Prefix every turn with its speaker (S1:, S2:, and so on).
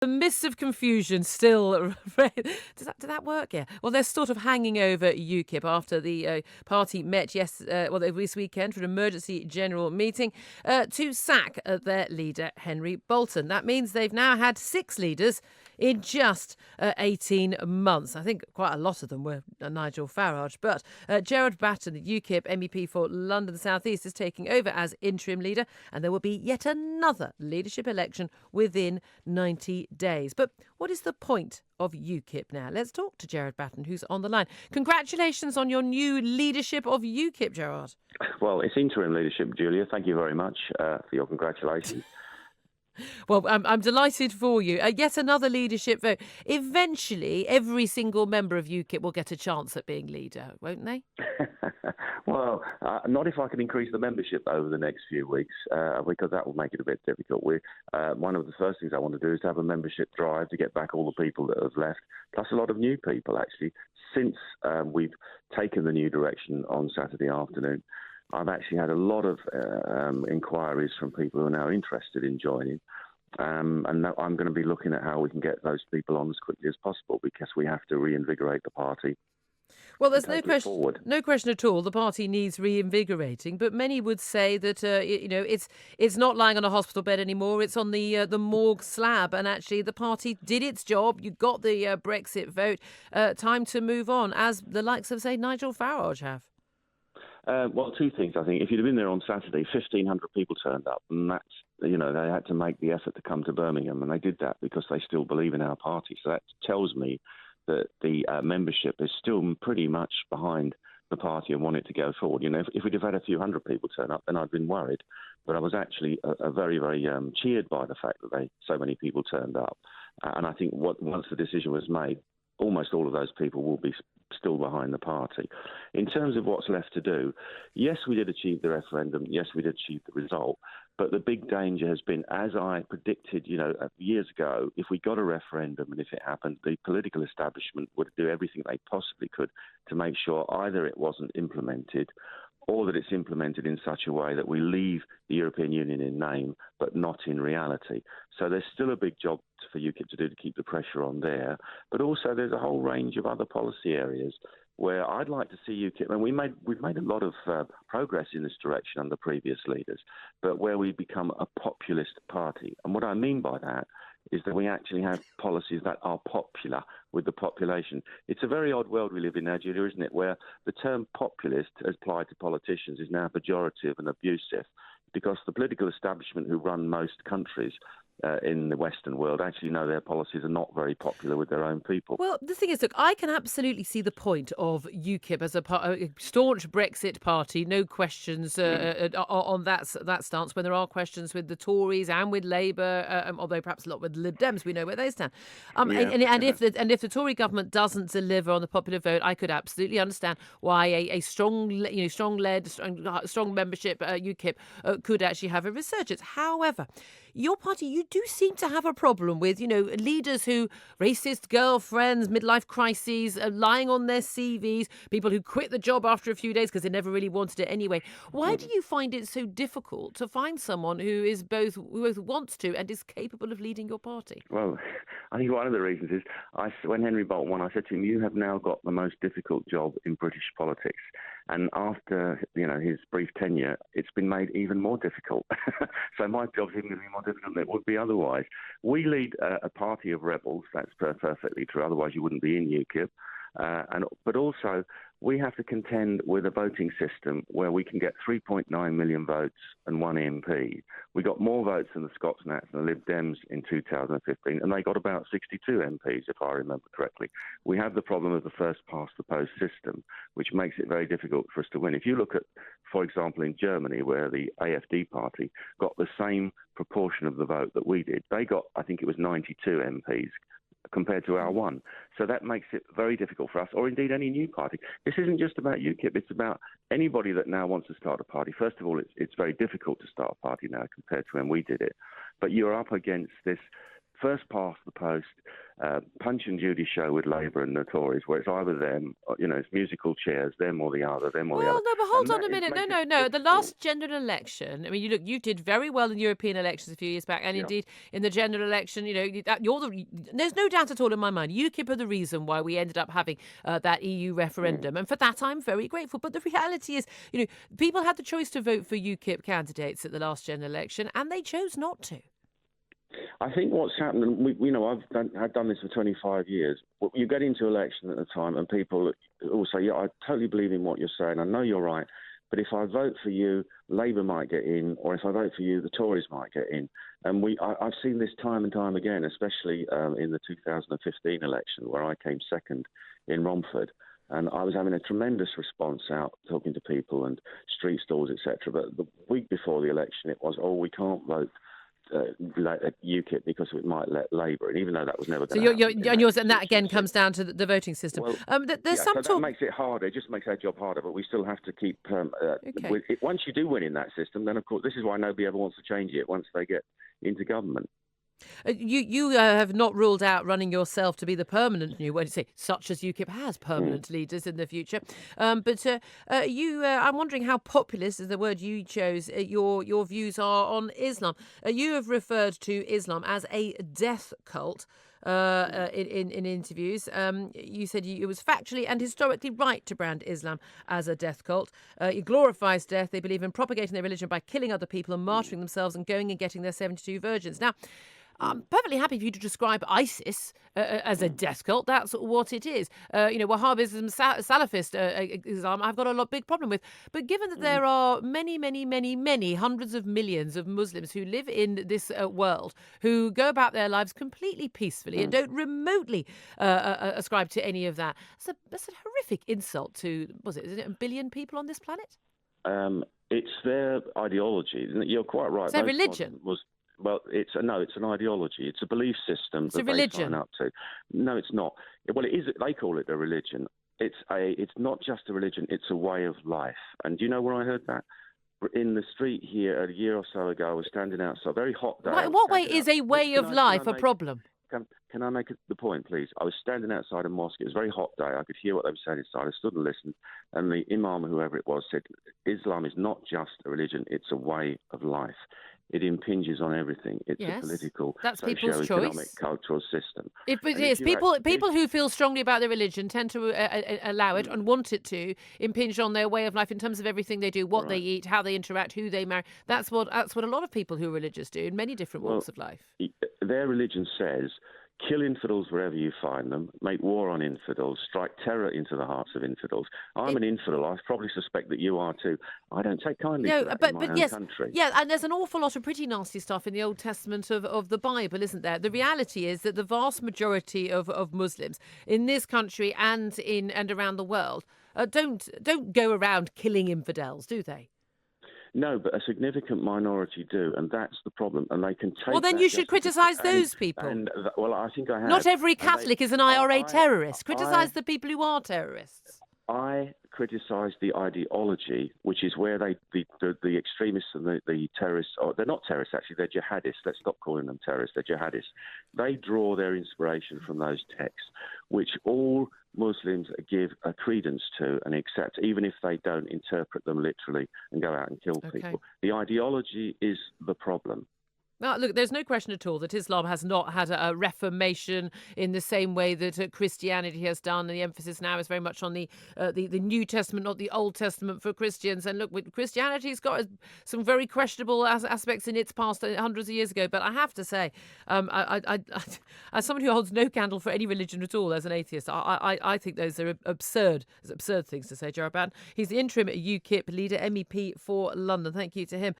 S1: The mists of confusion still. Does that work? Yeah. Well, they're sort of hanging over UKIP after the party met this weekend for an emergency general meeting to sack their leader Henry Bolton. That means they've now had 6 leaders in just 18 months. I think quite a lot of them were Nigel Farage, but Gerard Batten, the UKIP MEP for London South East, is taking over as interim leader, and there will be yet another leadership election within 90 days. But what is the point of UKIP now? Let's talk to Gerard Batten, who's on the line. Congratulations on your new leadership of UKIP, Gerard.
S2: Well, it's interim leadership, Julia. Thank you very much for your congratulations.
S1: Well, I'm delighted for you. Yet another leadership vote. Eventually, every single member of UKIP will get a chance at being leader, won't they?
S2: Well, not if I can increase the membership over the next few weeks, because that will make it a bit difficult. One of the first things I want to do is to have a membership drive to get back all the people that have left, plus a lot of new people, actually. Since we've taken the new direction on Saturday afternoon, I've actually had a lot of inquiries from people who are now interested in joining. And I'm going to be looking at how we can get those people on as quickly as possible, because we have to reinvigorate the party.
S1: Well, there's no question at all. The party needs reinvigorating, but many would say that it's not lying on a hospital bed anymore. It's on the morgue slab, and actually the party did its job. You got the Brexit vote. Time to move on, as the likes of, say, Nigel Farage have.
S2: Well, 2 things, I think. If you'd have been there on Saturday, 1,500 people turned up, and that's, they had to make the effort to come to Birmingham, and they did that because they still believe in our party. So that tells me that the membership is still pretty much behind the party and want it to go forward. If we'd have had a few hundred people turn up, then I'd been worried. But I was actually very, very cheered by the fact that so many people turned up. And I think once the decision was made, almost all of those people will be still behind the party. In terms of what's left to do, yes, we did achieve the referendum. Yes, we did achieve the result. But the big danger has been, as I predicted, years ago, if we got a referendum and if it happened, the political establishment would do everything they possibly could to make sure either it wasn't implemented or that it's implemented in such a way that we leave the European Union in name but not in reality. So there's still a big job for UKIP to do to keep the pressure on there. But also there's a whole range of other policy areas where I'd like to see UKIP, and we've made a lot of progress in this direction under previous leaders, but where we become a populist party. And what I mean by that is that we actually have policies that are popular with the population. It's a very odd world we live in now, Julia, isn't it, where the term populist as applied to politicians is now pejorative and abusive, because the political establishment who run most countries in the Western world actually know their policies are not very popular with their own people.
S1: Well, the thing is, look, I can absolutely see the point of UKIP as a staunch Brexit party, no questions on that stance, when there are questions with the Tories and with Labour, although perhaps a lot with Lib Dems, we know where they stand. If the Tory government doesn't deliver on the popular vote, I could absolutely understand why a strong membership UKIP could actually have a resurgence. However, your party, you do seem to have a problem with, leaders who, racist girlfriends, midlife crises, lying on their CVs, people who quit the job after a few days because they never really wanted it anyway. Why do you find it so difficult to find someone who both wants to and is capable of leading your party?
S2: Well, I think one of the reasons is when Henry Bolton won, I said to him, you have now got the most difficult job in British politics. And after, his brief tenure, it's been made even more difficult. So my job's even going to be more difficult than it would be otherwise. We lead a party of rebels. That's perfectly true. Otherwise, you wouldn't be in UKIP. But also, we have to contend with a voting system where we can get 3.9 million votes and 1 MP. We got more votes than the Scots Nats and the Lib Dems in 2015, and they got about 62 MPs, if I remember correctly. We have the problem of the first-past-the-post system, which makes it very difficult for us to win. If you look at, for example, in Germany, where the AfD party got the same proportion of the vote that we did, they got, I think it was 92 MPs, compared to our 1. So that makes it very difficult for us, or indeed any new party. This isn't just about UKIP, it's about anybody that now wants to start a party. First of all, it's very difficult to start a party now compared to when we did it. But you're up against this first past the post, Punch and Judy show with Labour and the Tories, where it's either them, it's musical chairs, them or the other, them or the
S1: Well,
S2: other.
S1: no, but hold
S2: And
S1: on
S2: that
S1: a minute.
S2: makes
S1: No.
S2: it
S1: The
S2: difficult.
S1: last general election, I mean, you did very well in European elections a few years back, and
S2: Yeah.
S1: indeed in the general election, there's no doubt at all in my mind. UKIP are the reason why we ended up having that EU referendum, and for that I'm very grateful. But the reality is, people had the choice to vote for UKIP candidates at the last general election, and they chose not to.
S2: I think what's happened, and I've done this for 25 years. You get into election at the time, and people will say, "Yeah, I totally believe in what you're saying. I know you're right, but if I vote for you, Labour might get in, or if I vote for you, the Tories might get in." And I've seen this time and time again, especially in the 2015 election, where I came second in Romford. And I was having a tremendous response out talking to people and street stalls, etc. But the week before the election, it was, we can't vote UKIP because it might let Labour. And even though that was never going to happen.
S1: And that again comes down to the voting system.
S2: Well,
S1: There's some
S2: so
S1: talk.
S2: that makes it harder. It just makes our job harder. But we still have to keep. Once you do win in that system, then of course this is why nobody ever wants to change it once they get into government.
S1: You have not ruled out running yourself to be the permanent new, such as UKIP has permanent leaders in the future. I'm wondering how populist is the word you chose. Your views are on Islam. You have referred to Islam as a death cult. In interviews, you said it was factually and historically right to brand Islam as a death cult. It glorifies death. They believe in propagating their religion by killing other people and martyring themselves and going and getting their 72 virgins. Now, I'm perfectly happy for you to describe ISIS as a death cult. That's what it is. Wahhabism, Salafist Islam, I've got a big problem with. But given that there are many, many, many, many hundreds of millions of Muslims who live in this world, who go about their lives completely peacefully and don't remotely ascribe to any of that, that's a horrific insult to, is it 1 billion people on this planet?
S2: It's their ideology. You're quite right.
S1: It's their religion.
S2: Well, it's an ideology. It's a belief system
S1: it's a
S2: that
S1: religion.
S2: they sign up to. No, it's not. Well, it is. They call it a religion. It's not just a religion. It's a way of life. And do you know where I heard that? In the street here a year or so ago, I was standing outside. Very hot day.
S1: In what way is a way of life a problem?
S2: Can I make the point, please? I was standing outside a mosque. It was a very hot day. I could hear what they were saying inside. I stood and listened. And the imam, whoever it was, said, Islam is not just a religion. It's a way of life. It impinges on everything. It's a political, socio-economic, cultural system.
S1: People who feel strongly about their religion tend to allow it and want it to impinge on their way of life in terms of everything they do, what they eat, how they interact, who they marry. That's what a lot of people who are religious do in many different walks of life.
S2: Their religion says, kill infidels wherever you find them, make war on infidels, strike terror into the hearts of infidels. I'm an infidel. I probably suspect that you are too. I don't take kindly to that in my own country.
S1: Yeah, and there's an awful lot of pretty nasty stuff in the Old Testament of the Bible, isn't there? The reality is that the vast majority of Muslims in this country and around the world don't go around killing infidels, do they?
S2: No, but a significant minority do, and that's the problem. And they can take.
S1: Well, then you should criticise those people.
S2: I think I have.
S1: Not every Catholic is an IRA terrorist. Criticise the people who are terrorists.
S2: I criticise the ideology, which is where the extremists and the terrorists, they're not terrorists actually, they're jihadists. Let's stop calling them terrorists, they're jihadists. They draw their inspiration from those texts, which all Muslims give a credence to and accept, even if they don't interpret them literally and go out and kill people. The ideology is the problem.
S1: Now, look, there's no question at all that Islam has not had a reformation in the same way that Christianity has done. And the emphasis now is very much on the New Testament, not the Old Testament for Christians. And look, Christianity's got some very questionable aspects in its past hundreds of years ago. But I have to say, I as someone who holds no candle for any religion at all as an atheist, I think those are absurd things to say, Gerard Batten. He's the interim UKIP leader, MEP for London. Thank you to him.